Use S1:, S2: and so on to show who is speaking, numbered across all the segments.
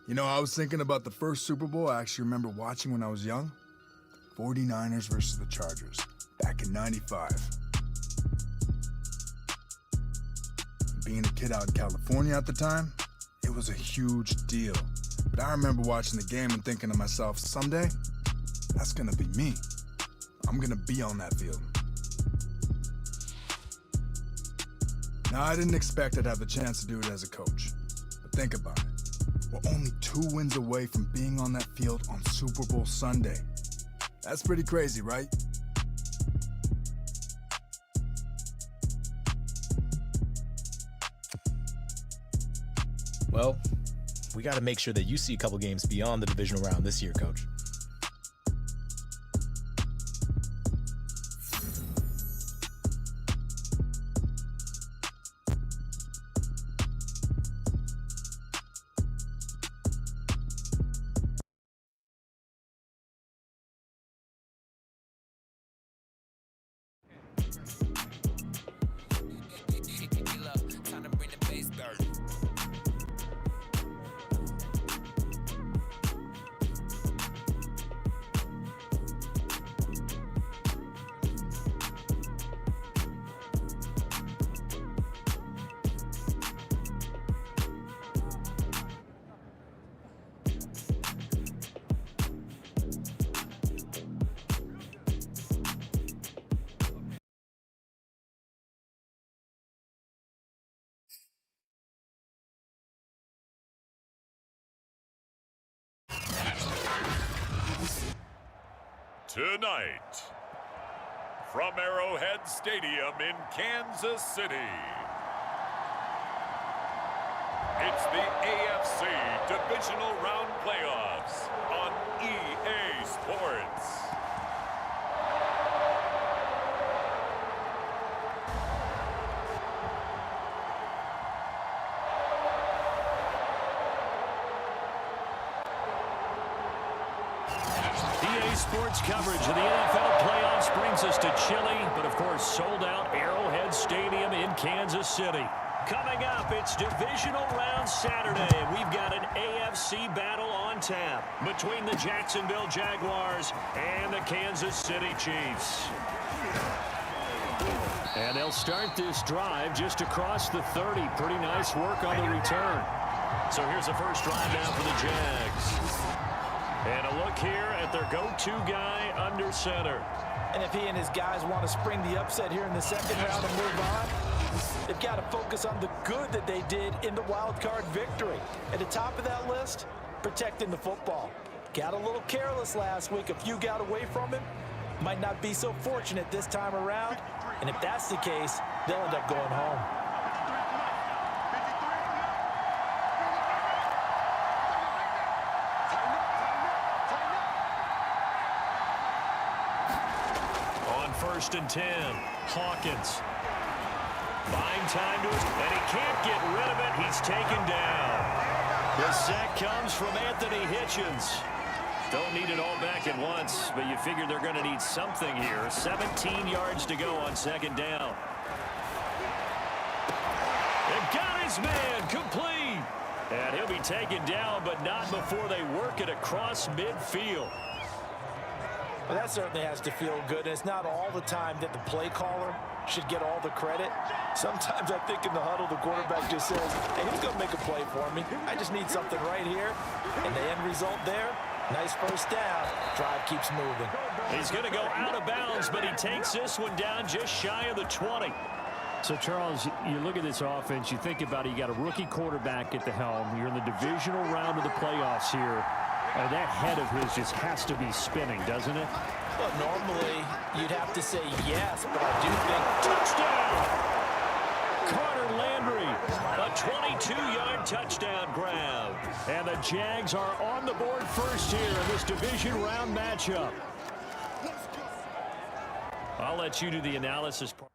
S1: You know, I was thinking about the first Super Bowl I actually remember watching when I was young. 49ers versus the Chargers, back in '95. Being a kid out in California at the time, it was a huge deal. But I remember watching the game and thinking to myself, someday, that's gonna be me. I'm gonna be on that field. Now, I didn't expect I'd have the chance to do it as a coach. But think about it. We're only 2 wins away from being on that field on Super Bowl Sunday. That's pretty crazy, right?
S2: Well, we got to make sure that you see a couple games beyond the divisional round this year, Coach.
S3: Tonight, from Arrowhead Stadium in Kansas City, it's the AFC Divisional Round Playoffs on EA Sports.
S4: Sports coverage of the NFL playoffs brings us to chilly, but of course sold out Arrowhead Stadium in Kansas City. Coming up, it's Divisional Round Saturday. We've got an AFC battle on tap between the Jacksonville Jaguars and the Kansas City Chiefs. And they'll start this drive just across the 30. Pretty nice work on the return. So here's the first drive now for the Jags. And a look here at their go-to guy under center.
S5: And if he and his guys want to spring the upset here in the second round and move on, they've got to focus on the good that they did in the wild card victory. At the top of that list, protecting the football. Got a little careless last week. A few got away from him. Might not be so fortunate this time around. And if that's the case, they'll end up going home.
S4: First and 10, Hawkins. Buying time to his, and he can't get rid of it. He's taken down. The sack comes from Anthony Hitchens. Don't need it all back at once, but you figure they're going to need something here. 17 yards to go on second down. And got his man complete. And he'll be taken down, but not before they work it across midfield.
S5: Well, that certainly has to feel good. And it's not all the time that the play caller should get all the credit. Sometimes I think in the huddle, the quarterback just says, hey, who's going to make a play for me? I just need something right here. And the end result there, nice first down. Drive keeps moving.
S4: He's going to go out of bounds, but he takes this one down just shy of the 20.
S6: So, Charles, you look at this offense, you think about it, you got a rookie quarterback at the helm. You're in the divisional round of the playoffs here. That head of his just has to be spinning, doesn't it?
S5: Well, normally you'd have to say yes, but I do think...
S4: Touchdown! Carter Landry, a 22-yard touchdown grab. And the Jags are on the board first here in this division round matchup. I'll let you do the analysis part.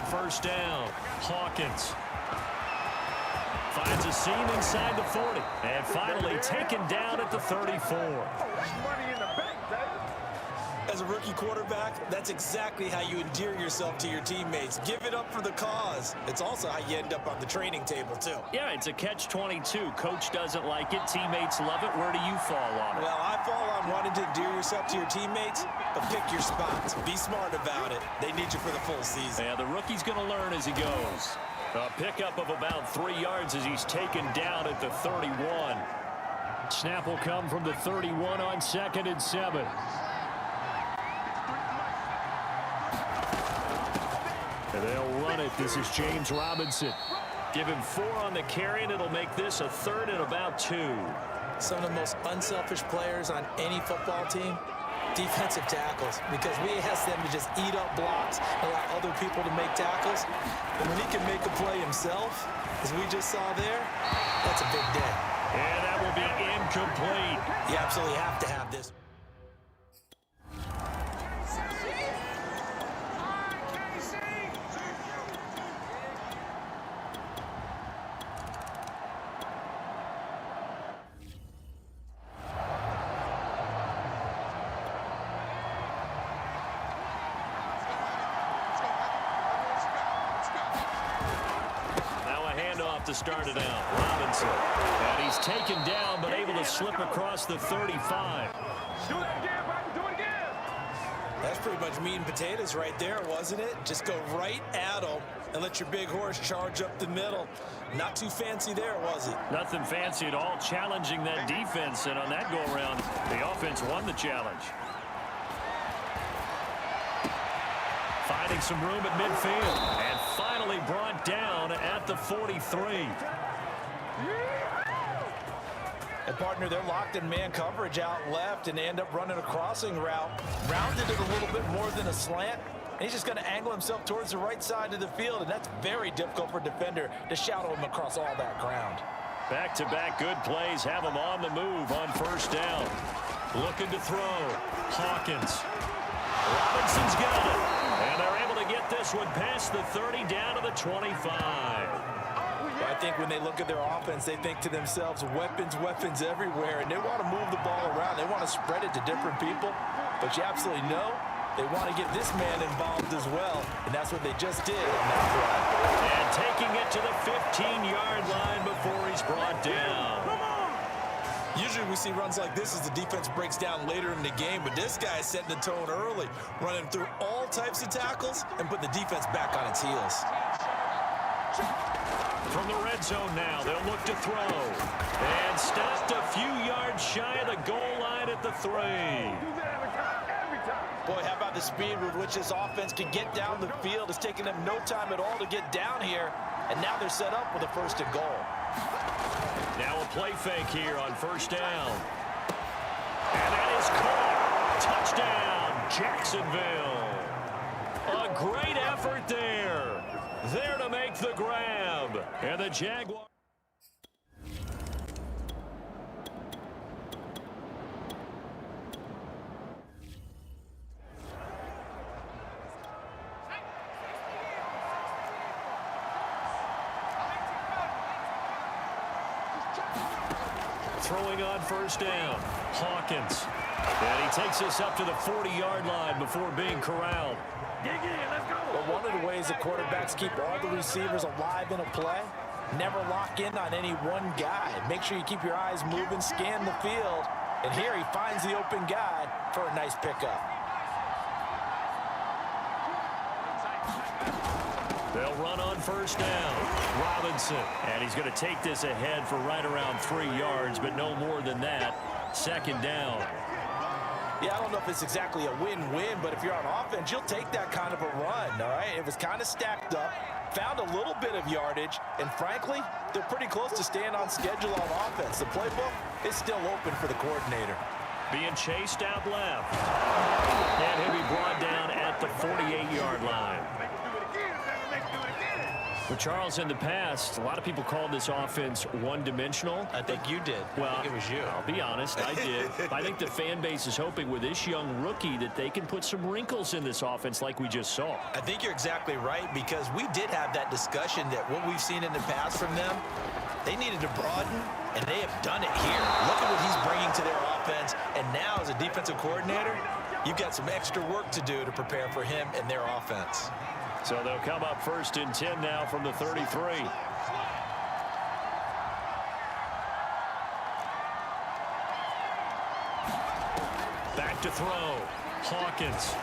S4: First down, Hawkins. finds a seam inside the 40. And finally taken down at the 34.
S5: As a rookie quarterback, that's exactly how you endear yourself to your teammates. Give it up for the cause. It's also how you end up on the training table, too.
S6: Yeah, it's a catch-22. Coach doesn't like it. Teammates love it. Where do you fall on it?
S5: Well, I fall on wanting to endear yourself to your teammates, but pick your spots. Be smart about it. They need you for the full season.
S6: Yeah, the rookie's going to learn as he goes.
S4: A pickup of about 3 yards as he's taken down at the 31.
S6: Snap will come from the 31 on 2nd and 7. And they'll run it. This is James Robinson.
S4: Give him 4 on the carry, and it'll make this a 3rd and about 2.
S5: Some of the most unselfish players on any football team, defensive tackles, because we ask them to just eat up blocks, allow other people to make tackles. And when he can make a play himself, as we just saw there, that's a big day.
S4: And that will be incomplete.
S5: You absolutely have to have this.
S4: To start it out, Robinson. And he's taken down, but able to slip across the 35.
S7: Do that again, Brian. Do it again.
S5: That's pretty much meat and potatoes right there, wasn't it? Just go right at him and let your big horse charge up the middle. Not too fancy there, was it?
S6: Nothing fancy at all, challenging that defense. And on that go-around, the offense won the challenge. Finding some room at midfield. And finally brought down at the 43.
S5: And partner, they're locked in man coverage out left, and they end up running a crossing route. Rounded it a little bit more than a slant. And he's just going to angle himself towards the right side of the field, and that's very difficult for a defender to shadow him across all that ground.
S4: Back-to-back good plays have him on the move on 1st down. Looking to throw. Hawkins. Robinson's got it. And they're able to get this one past the 30 down to the 25.
S5: I think when they look at their offense, they think to themselves, weapons, weapons everywhere, and they want to move the ball around. They want to spread it to different people, but you absolutely know they want to get this man involved as well, and that's what they just did on that play.
S4: And taking it to the 15-yard line before he's brought down.
S5: Usually we see runs like this as the defense breaks down later in the game, but this guy is setting the tone early, running through all types of tackles and put the defense back on its heels.
S4: From the red zone now, they'll look to throw. And stopped a few yards shy of the goal line at the 3.
S5: Boy, how about the speed with which this offense can get down the field? It's taken them no time at all to get down here, and now they're set up with a 1st and goal.
S4: Now a play fake here on 1st down. And that is caught. Touchdown, Jacksonville. A great effort there. There to make the grab. And the Jaguars. Throwing on 1st down. Hawkins. And he takes us up to the 40-yard line before being corralled.
S7: Dig in, let's go.
S5: But one of the ways that quarterbacks keep all the receivers alive in a play, never lock in on any one guy. Make sure you keep your eyes moving, scan the field. And here he finds the open guy for a nice pickup.
S4: They'll run on 1st down. Robinson. And he's going to take this ahead for right around 3 yards, but no more than that. 2nd down.
S5: Yeah, I don't know if it's exactly a win-win, but if you're on offense, you'll take that kind of a run, all right? It was kind of stacked up, found a little bit of yardage, and frankly, they're pretty close to staying on schedule on offense. The playbook is still open for the coordinator.
S4: Being chased out left. And he'll be brought down at the 48-yard line.
S6: Well, Charles, in the past, a lot of people called this offense one-dimensional.
S5: I think you did.
S6: Well,
S5: I think it was you.
S6: I'll be honest, I did. I think the fan base is hoping with this young rookie that they can put some wrinkles in this offense like we just saw.
S5: I think you're exactly right, because we did have that discussion that what we've seen in the past from them, they needed to broaden, and they have done it here. Look at what he's bringing to their offense, and now as a defensive coordinator, you've got some extra work to do to prepare for him and their offense.
S6: So they'll come up 1st and 10 now from the 33. Back to throw. Hawkins.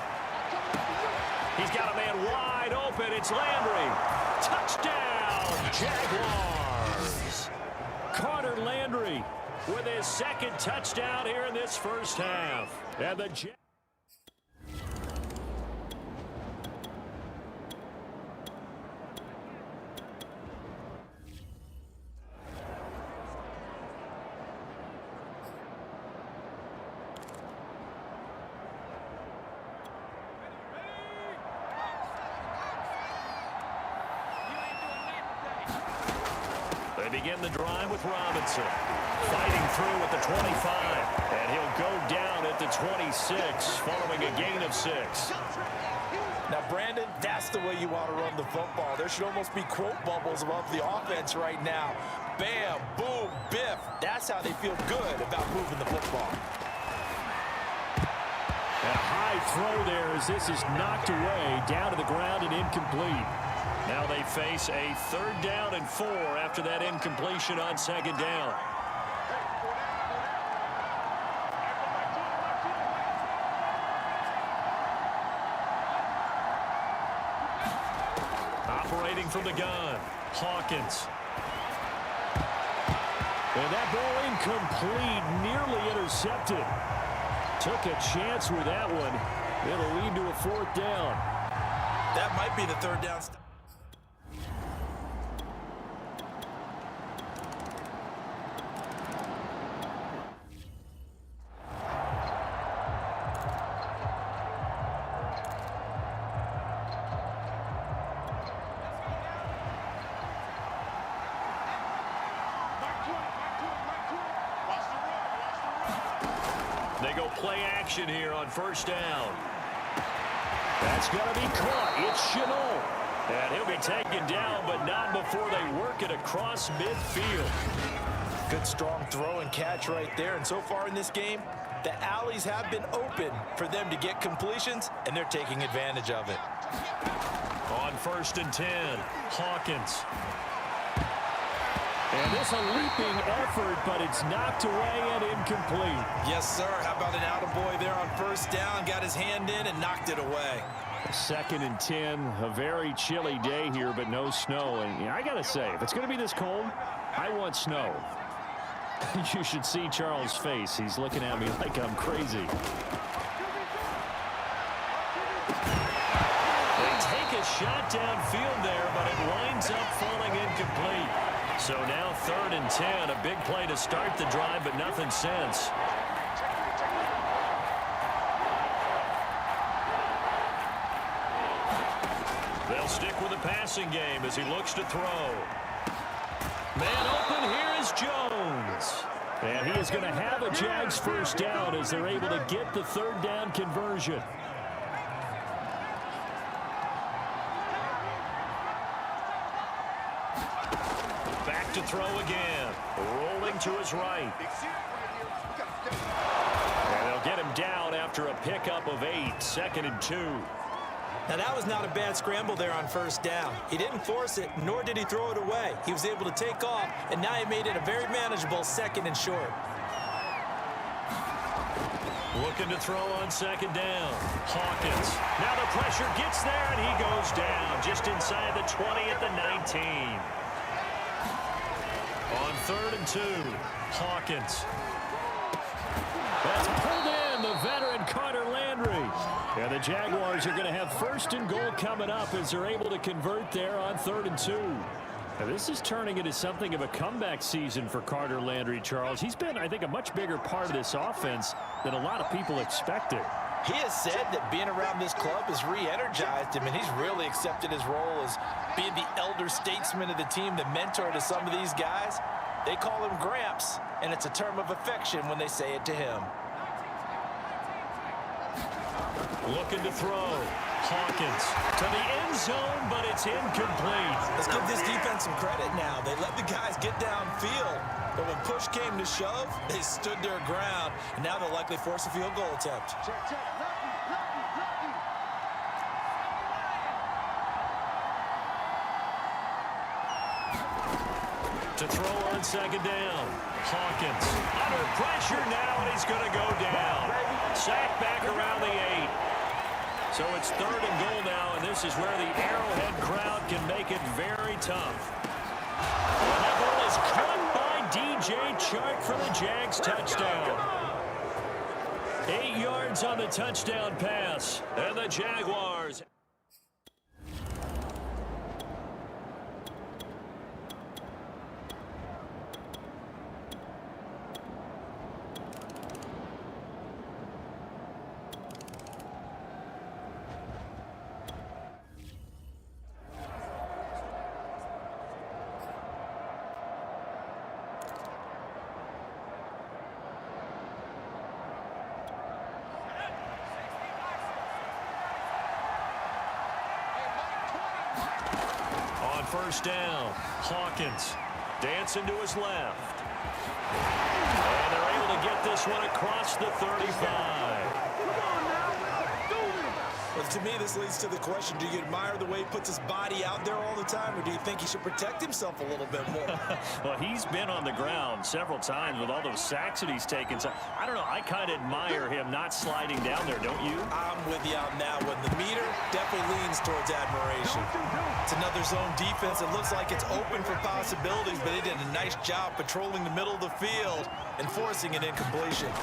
S6: He's got a man wide open. It's Landry. Touchdown, Jaguars. Carter Landry with his 2nd touchdown here in this first half. And the begin the drive with Robinson. Fighting through at the 25. And he'll go down at the 26 following a gain of 6.
S5: Now, Brandon, that's the way you want to run the football. There should almost be quote bubbles above the offense right now. Bam, boom, biff. That's how they feel good about moving the football.
S6: A high throw there as this is knocked away, down to the ground and incomplete. Now they face a 3rd down and 4 after that incompletion on 2nd down. Operating from the gun, Hawkins. And that ball incomplete, nearly intercepted. Took a chance with that one. It'll lead to a 4th down.
S5: That might be the 3rd down.
S6: They go play action here on 1st down. That's going to be caught. It's Chenault. And he'll be taken down, but not before they work it across midfield.
S5: Good strong throw and catch right there. And so far in this game, the alleys have been open for them to get completions, and they're taking advantage of it.
S6: On 1st and 10, Hawkins. And this a leaping effort, but it's knocked away and incomplete.
S5: Yes, sir. How about an attaboy there on 1st down? Got his hand in and knocked it away.
S6: 2nd and 10, a very chilly day here, but no snow. And I got to say, if it's going to be this cold, I want snow. You should see Charles' face. He's looking at me like I'm crazy. They take a shot downfield there, but it winds up falling incomplete. So now 3rd and 10, a big play to start the drive, but nothing since. They'll stick with the passing game as he looks to throw. Man open, here is Jones. And he is going to have a Jags 1st down as they're able to get the 3rd down conversion. To throw again, rolling to his right. And they'll get him down after a pickup of 8, 2nd and 2.
S5: Now that was not a bad scramble there on 1st down. He didn't force it, nor did he throw it away. He was able to take off, and now he made it a very manageable 2nd and short.
S6: Looking to throw on 2nd down. Hawkins. Now the pressure gets there, and he goes down just inside the 20 at the 19. On 3rd and 2, Hawkins. That's pulled in, the veteran Carter Landry. And the Jaguars are going to have 1st and goal coming up as they're able to convert there on 3rd and 2. Now this is turning into something of a comeback season for Carter Landry, Charles. He's been, I think, a much bigger part of this offense than a lot of people expected.
S5: He has said that being around this club has re-energized him, and he's really accepted his role as being the elder statesman of the team, the mentor to some of these guys. They call him Gramps, and it's a term of affection when they say it to him.
S4: Looking to throw. Hawkins to the end zone, but it's incomplete.
S5: Let's give this defense some credit now. They let the guys get downfield, but when push came to shove, they stood their ground, and now they'll likely force a field goal attempt.
S4: To throw on second down. Hawkins under pressure now, and he's going to go down. Sacked back around the 8. So it's 3rd and goal now, and this is where the Arrowhead crowd can make it very tough. And that ball is caught by DJ Chark for the Jags touchdown. 8 yards on the touchdown pass, and the Jaguars. First down, Hawkins dancing to his left. And they're able to get this one across the 35.
S5: Well, to me, this leads to the question, do you admire the way he puts his body out there all the time, or do you think he should protect himself a little bit more?
S4: Well, he's been on the ground several times with all those sacks that he's taken. So, I don't know, I kind of admire him not sliding down there, don't you?
S5: I'm with you on that one. The meter definitely leans towards admiration. It's another zone defense. It looks like it's open for possibilities, but they did a nice job patrolling the middle of the field and forcing an incompletion.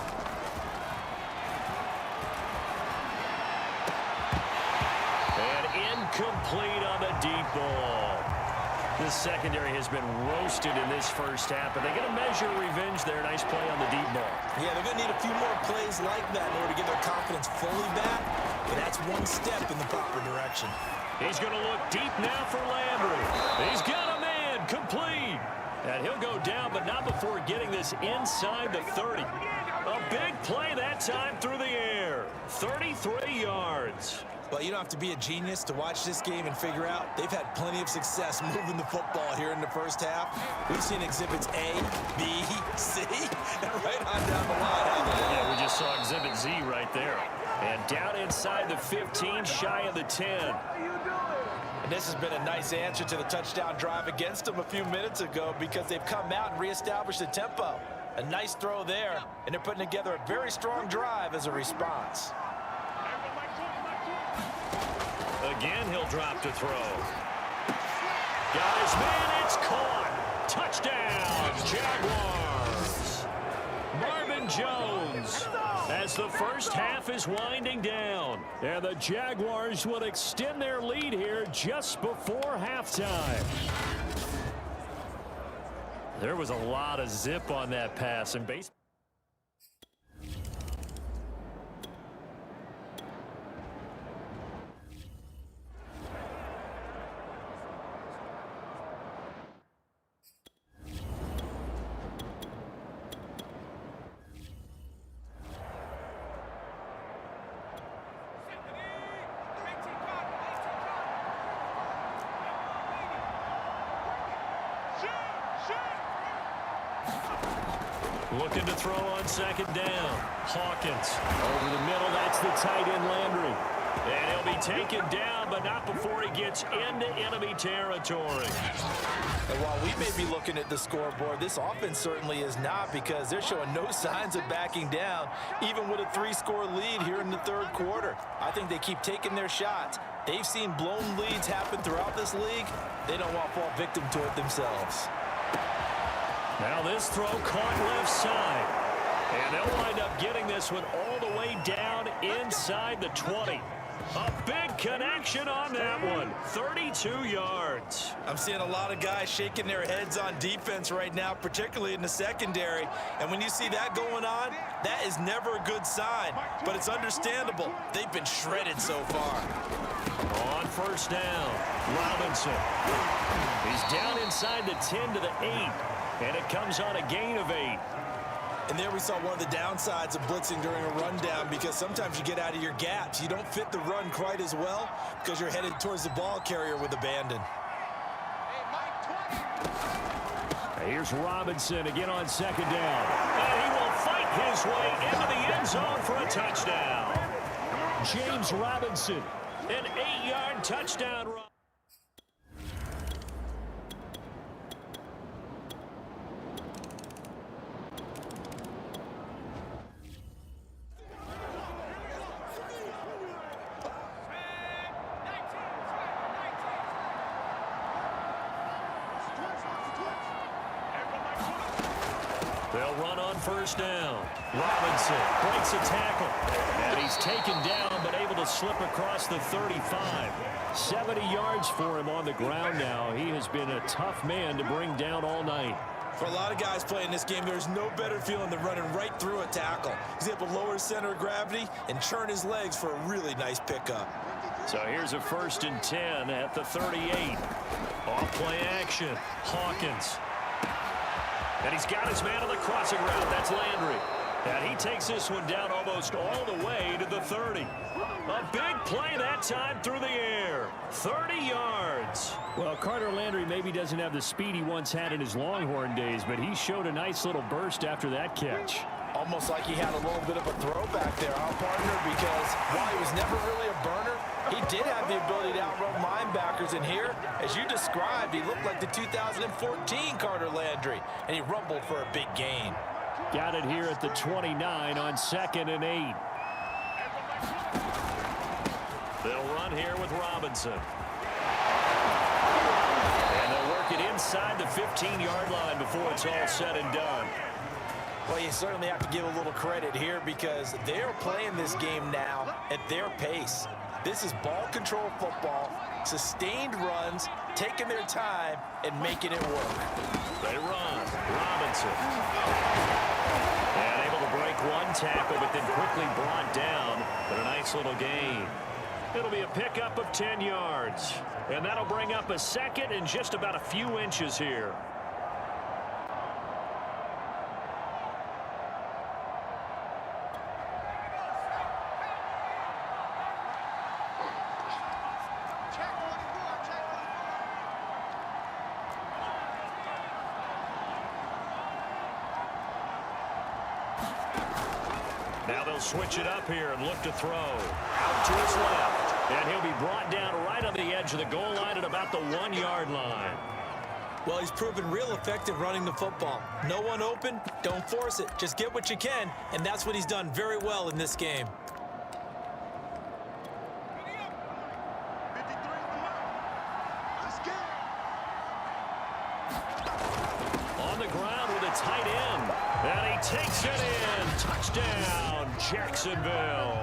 S4: Incomplete on the deep ball. This secondary has been roasted in this first half, but they're going to measure revenge there. Nice play on the deep ball.
S5: Yeah, they're going to need a few more plays like that in order to get their confidence fully back, but that's one step in the proper direction.
S4: He's going to look deep now for Landry. He's got a man, complete. And he'll go down, but not before getting this inside the 30. A big play that time through the air. 33 yards.
S5: Well, you don't have to be a genius to watch this game and figure out they've had plenty of success moving the football here in the first half. We've seen exhibits A, B, C, and right on down the line.
S4: Yeah, we just saw exhibit Z right there. And down inside the 15, shy of the 10.
S5: And this has been a nice answer to the touchdown drive against them a few minutes ago because they've come out and reestablished the tempo. A nice throw there, and they're putting together a very strong drive as a response.
S4: Again, he'll drop to throw. Got his man, it's caught. Touchdown, Jaguars. Marvin Jones as the first half is winding down. And the Jaguars will extend their lead here just before halftime. There was a lot of zip on that pass, and baseball. Looking to throw on second down. Hawkins over the middle. That's the tight end Landry. And he'll be taken down, but not before he gets into enemy territory.
S5: And while we may be looking at the scoreboard, this offense certainly is not because they're showing no signs of backing down, even with a 3-score lead here in the third quarter. I think they keep taking their shots. They've seen blown leads happen throughout this league. They don't want to fall victim to it themselves.
S4: Now this throw caught left side. And they'll wind up getting this one all the way down inside the 20. A big connection on that one. 32 yards.
S5: I'm seeing a lot of guys shaking their heads on defense right now, particularly in the secondary. And when you see that going on, that is never a good sign. But it's understandable. They've been shredded so far.
S4: On first down, Robinson. He's down inside the 10 to the 8. And it comes on a gain of 8.
S5: And there we saw one of the downsides of blitzing during a rundown, because sometimes you get out of your gaps. You don't fit the run quite as well because you're headed towards the ball carrier with abandon.
S4: Here's Robinson again on second down. And he will fight his way into the end zone for a touchdown. James Robinson, an 8-yard touchdown run. They'll run on first down. Robinson breaks a tackle. And he's taken down, but able to slip across the 35. 70 yards for him on the ground now. He has been a tough man to bring down all night.
S5: For a lot of guys playing this game, there's no better feeling than running right through a tackle. He's able to lower his center of gravity and churn his legs for a really nice pickup.
S4: So here's a 1st and 10 at the 38. Off play action. Hawkins. And he's got his man on the crossing route. That's Landry. And he takes this one down almost all the way to the 30. A big play that time through the air. 30 yards.
S6: Well, Carter Landry maybe doesn't have the speed he once had in his Longhorn days, but he showed a nice little burst after that catch.
S5: Almost like he had a little bit of a throwback there, huh, partner? Because while he was never really a burner, he did have the ability to outrun linebackers. And here, as you described, he looked like the 2014 Carter Landry, and he rumbled for a big gain.
S6: Got it here at the 29 on 2nd and 8.
S4: They'll run here with Robinson. And they'll work it inside the 15-yard line before it's all said and done.
S5: Well, you certainly have to give a little credit here because they're playing this game now at their pace. This is ball control football, sustained runs, taking their time and making it work.
S4: They run. Robinson. And able to break one tackle, but then quickly brought down. But a nice little gain. It'll be a pickup of 10 yards. And that'll bring up a 2nd and just about a few inches here. Now they'll switch it up here and look to throw. Out to his left. And he'll be brought down right on the edge of the goal line at about the 1-yard line.
S5: Well, he's proven real effective running the football. No one open, don't force it. Just get what you can, and that's what he's done very well in this game.
S4: On the ground with a tight end. And he takes it in. Touchdown, Jacksonville.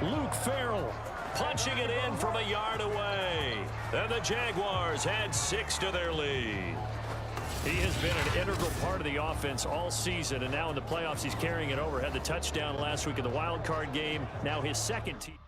S4: Luke Farrell punching it in from a yard away. And the Jaguars add 6 to their lead.
S6: He has been an integral part of the offense all season, and now in the playoffs he's carrying it over. Had the touchdown last week in the wild card game. Now his 2nd team.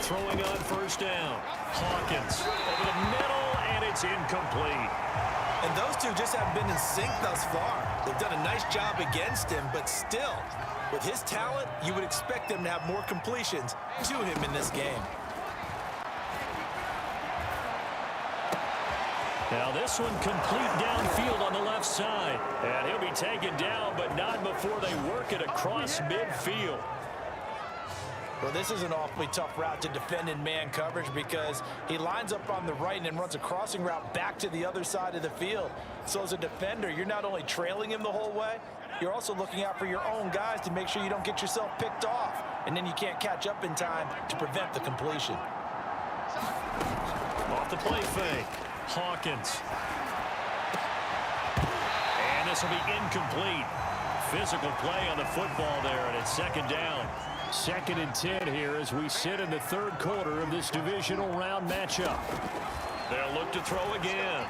S4: Throwing on first down. Hawkins over the middle, and it's incomplete.
S5: And those two just haven't been in sync thus far. They've done a nice job against him, but still, with his talent, you would expect them to have more completions to him in this game.
S6: Now this one complete downfield on the left side. And he'll be taken down, but not before they work it across midfield.
S5: Well, this is an awfully tough route to defend in man coverage because he lines up on the right and then runs a crossing route back to the other side of the field. So as a defender, you're not only trailing him the whole way, you're also looking out for your own guys to make sure you don't get yourself picked off. And then you can't catch up in time to prevent the completion.
S4: Off the play fake. Hawkins. And this will be incomplete. Physical play on the football there, and it's second down. 2nd and 10 here as we sit in the 3rd quarter of this divisional round matchup. They'll look to throw again.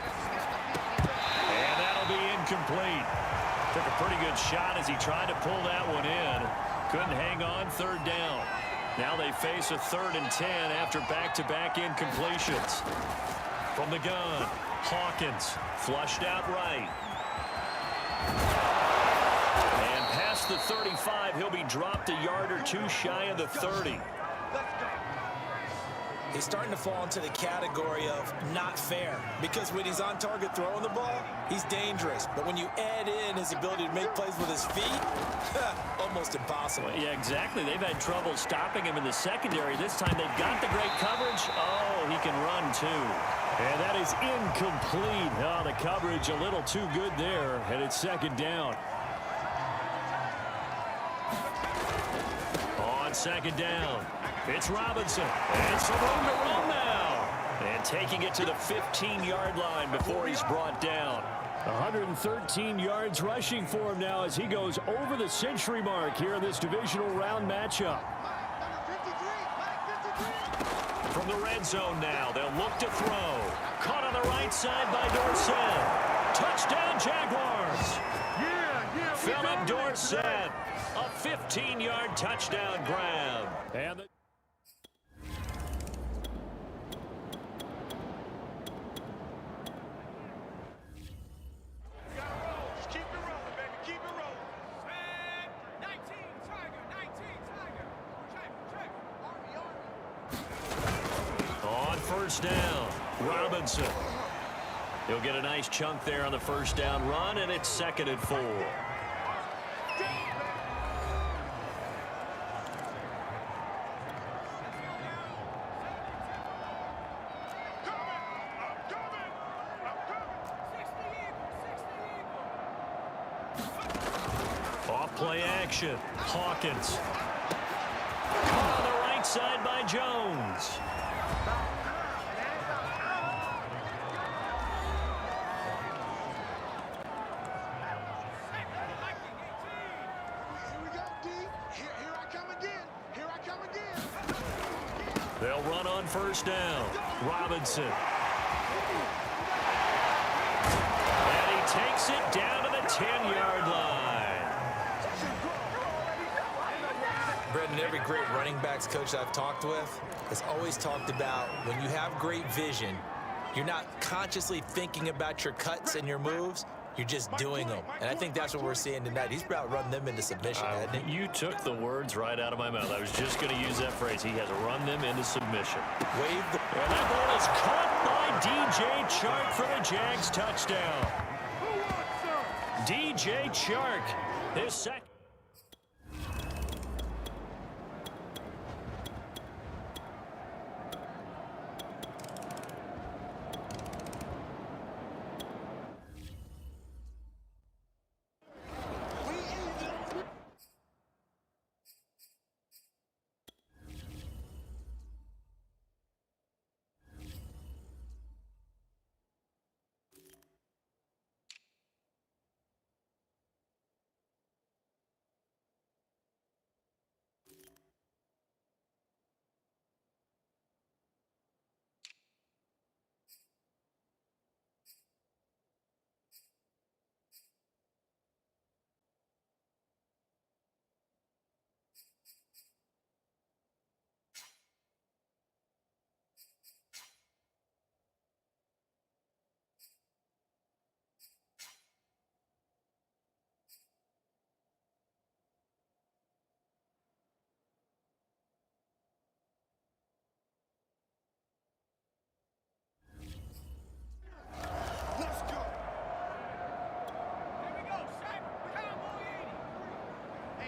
S4: And that'll be incomplete. Took a pretty good shot as he tried to pull that one in. Couldn't hang on, 3rd down. Now they face a 3rd and 10 after back-to-back incompletions. From the gun, Hawkins flushed out right. And past the 35, he'll be dropped a yard or two shy of the 30.
S5: He's starting to fall into the category of not fair because when he's on target throwing the ball, he's dangerous. But when you add in his ability to make plays with his feet, almost impossible.
S4: Well, yeah, exactly. They've had trouble stopping him in the secondary. This time they've got the great coverage. Oh, he can run too. And that is incomplete. Oh, the coverage a little too good there, and it's 2nd down. On 2nd down, it's Robinson. And some room to run now. And taking it to the 15-yard line before he's brought down. 113 yards rushing for him now as he goes over the century mark here in this divisional round matchup. From the red zone now, they'll look to throw. Caught on the right side by Dorsett. Touchdown, Jaguars. Philip Dorsett, a 15-yard touchdown grab. And on 1st down, Robinson. He'll get a nice chunk there on the 1st down run, and it's 2nd and 4. Off play action, Hawkins. Caught on the right side by Jones. They'll run on 1st down. Robinson. And he takes it down to the 10-yard line.
S5: Brendan, every great running backs coach I've talked with has always talked about when you have great vision, you're not consciously thinking about your cuts and your moves. You're just doing them. And I think that's what we're seeing tonight. He's about run them into submission, hasn't he?
S4: You took the words right out of my mouth. I was just going to use that phrase. He has run them into submission.
S5: Wave the...
S4: And that ball is caught by DJ Chark for the Jags touchdown. DJ Chark, his second.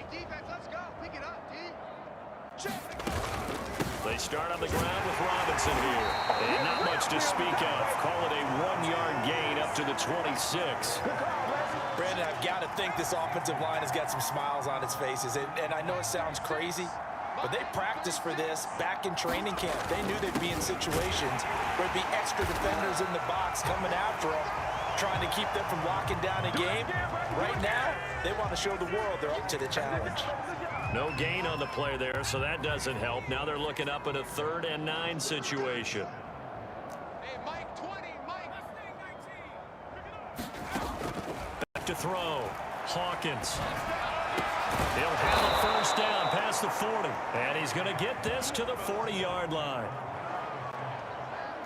S7: Defense, let's go. Pick it up, D. Check.
S4: They start on the ground with Robinson here. And not much to speak of. Call it a 1-yard gain up to the 26.
S5: Brandon, I've got to think this offensive line has got some smiles on its faces. And I know it sounds crazy, but they practiced for this back in training camp. They knew they'd be in situations where there'd be extra defenders in the box coming after them, trying to keep them from locking down a game. Right now, they want to show the world they're up to the challenge.
S4: No gain on the play there, so that doesn't help. Now they're looking up at a 3rd and 9 situation. Back to throw. Hawkins. He'll have a 1st down past the 40. And he's going to get this to the 40-yard line.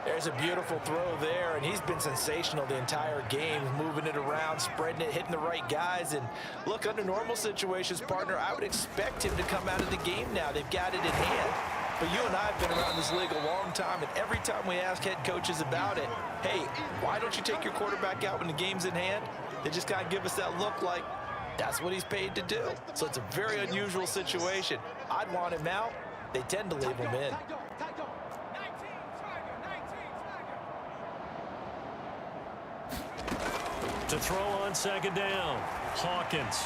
S5: There's a beautiful throw there, and he's been sensational the entire game, moving it around, spreading it, hitting the right guys. And look, under normal situations, partner, I would expect him to come out of the game now. They've got it in hand. But you and I have been around this league a long time, and every time we ask head coaches about it, hey, why don't you take your quarterback out when the game's in hand? They just kind of give us that look like that's what he's paid to do. So it's a very unusual situation. I'd want him out. They tend to leave him in.
S4: To throw on 2nd down. Hawkins.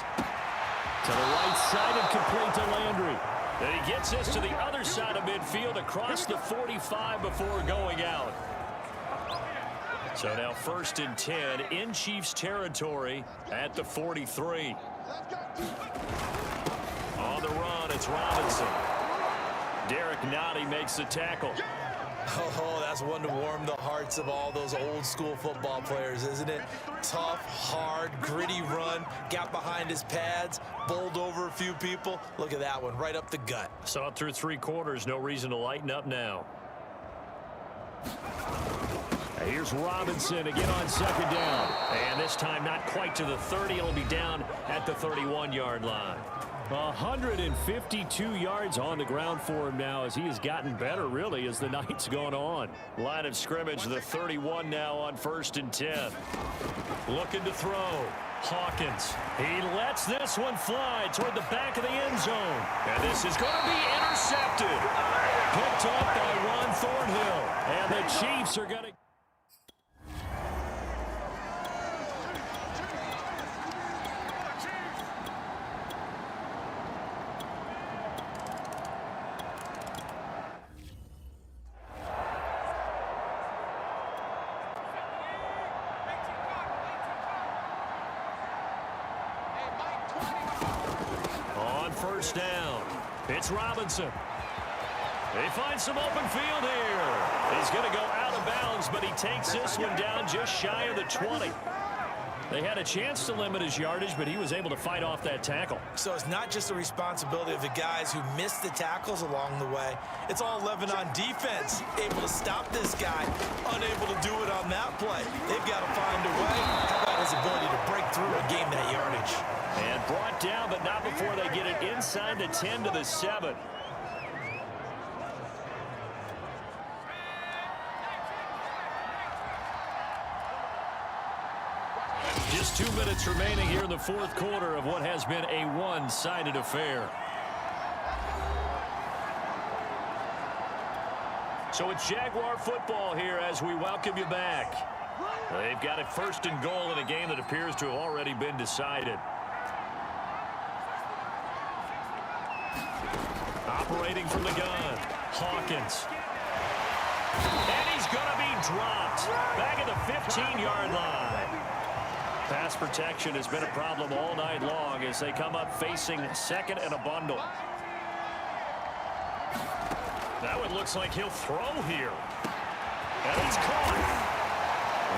S4: To the right side and complete to Landry. And he gets this to the other side of midfield across the 45 before going out. So now 1st and 10 in Chiefs territory at the 43. On the run, it's Robinson. Derek Nottie makes the tackle.
S5: Oh, that's one to warm the hearts of all those old school football players, isn't it? Tough, hard, gritty run, got behind his pads, bowled over a few people. Look at that one, right up the gut.
S4: Saw it through 3 quarters, no reason to lighten up now. Here's Robinson again on 2nd down. And this time not quite to the 30. It'll be down at the 31-yard line. 152 yards on the ground for him now as he has gotten better, really, as the night's gone on. Line of scrimmage, the 31 now on 1st and 10. Looking to throw. Hawkins. He lets this one fly toward the back of the end zone. And this is going to be intercepted. Picked up by Ron Thornhill. And the Chiefs are going to... On 1st down, it's Robinson. They find some open field here. He's going to go out of bounds, but he takes this one down just shy of the 20. They had a chance to limit his yardage, but he was able to fight off that tackle.
S5: So it's not just the responsibility of the guys who missed the tackles along the way. It's all 11 on defense, able to stop this guy, unable to do it on that play. They've got to find a way. How about his ability to break through and gain that yardage?
S4: And brought down, but not before they get it inside the 10 to the 7. Just 2 minutes remaining here in the 4th quarter of what has been a one-sided affair. So it's Jaguar football here as we welcome you back. They've got it 1st and goal in a game that appears to have already been decided. Operating from the gun, Hawkins. And he's going to be dropped back at the 15-yard line. Pass protection has been a problem all night long as they come up facing 2nd and a bundle. That one looks like he'll throw here. And it's caught.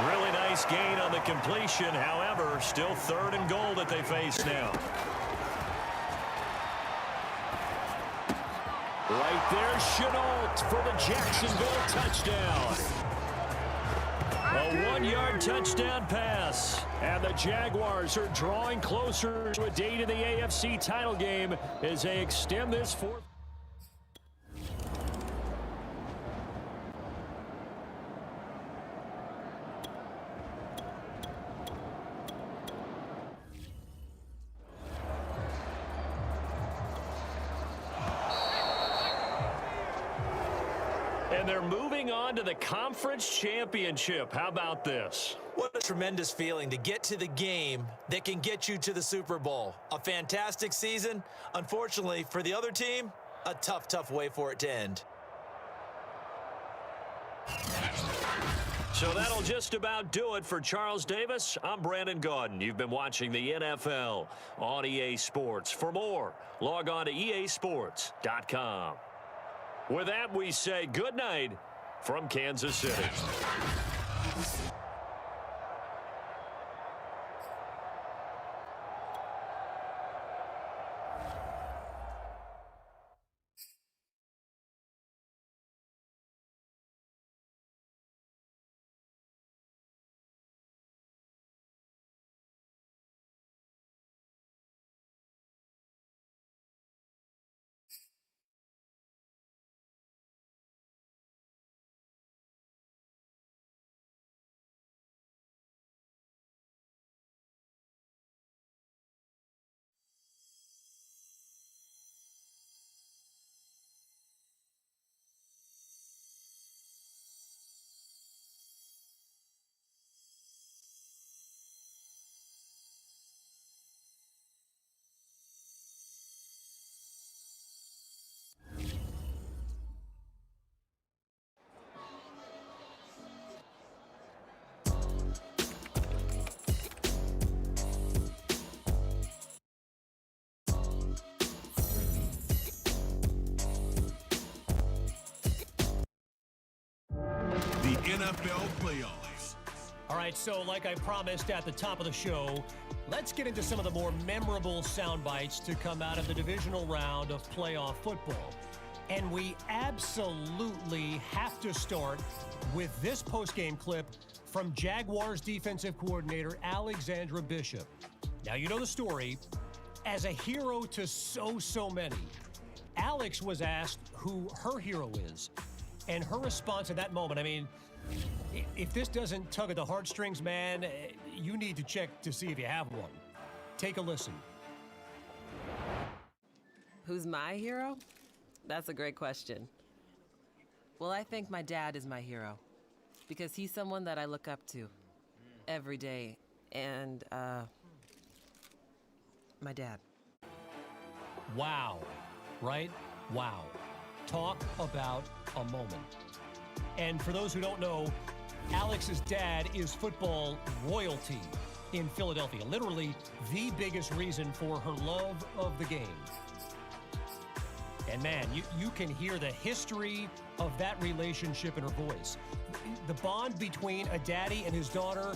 S4: Really nice gain on the completion. However, still 3rd and goal that they face now. Right there, Chenault for the Jacksonville touchdown. A 1-yard touchdown pass. And the Jaguars are drawing closer to a date in the AFC title game as they extend this 4th. And they're moving on to the conference championship. How about this?
S5: What a tremendous feeling to get to the game that can get you to the Super Bowl. A fantastic season. Unfortunately, for the other team, a tough, tough way for it to end.
S4: So that'll just about do it for Charles Davis. I'm Brandon Gaudin. You've been watching the NFL on EA Sports. For more, log on to easports.com. With that, we say good night from Kansas City.
S8: The NFL playoffs.
S6: All right, so like I promised at the top of the show, let's get into some of the more memorable sound bites to come out of the divisional round of playoff football. And we absolutely have to start with this postgame clip from Jaguars defensive coordinator Alexandra Bishop. Now, you know the story. As a hero to so many, Alex was asked who her hero is. And her response at that moment, I mean, if this doesn't tug at the heartstrings, man, you need to check to see if you have one. Take a listen.
S9: Who's my hero? That's a great question. Well, I think my dad is my hero because he's someone that I look up to every day. And, my dad.
S6: Wow, right? Wow. Talk about a moment. And for those who don't know, Alex's dad is football royalty in Philadelphia. Literally the biggest reason for her love of the game. And man, you can hear the history of that relationship in her voice. The bond between a daddy and his daughter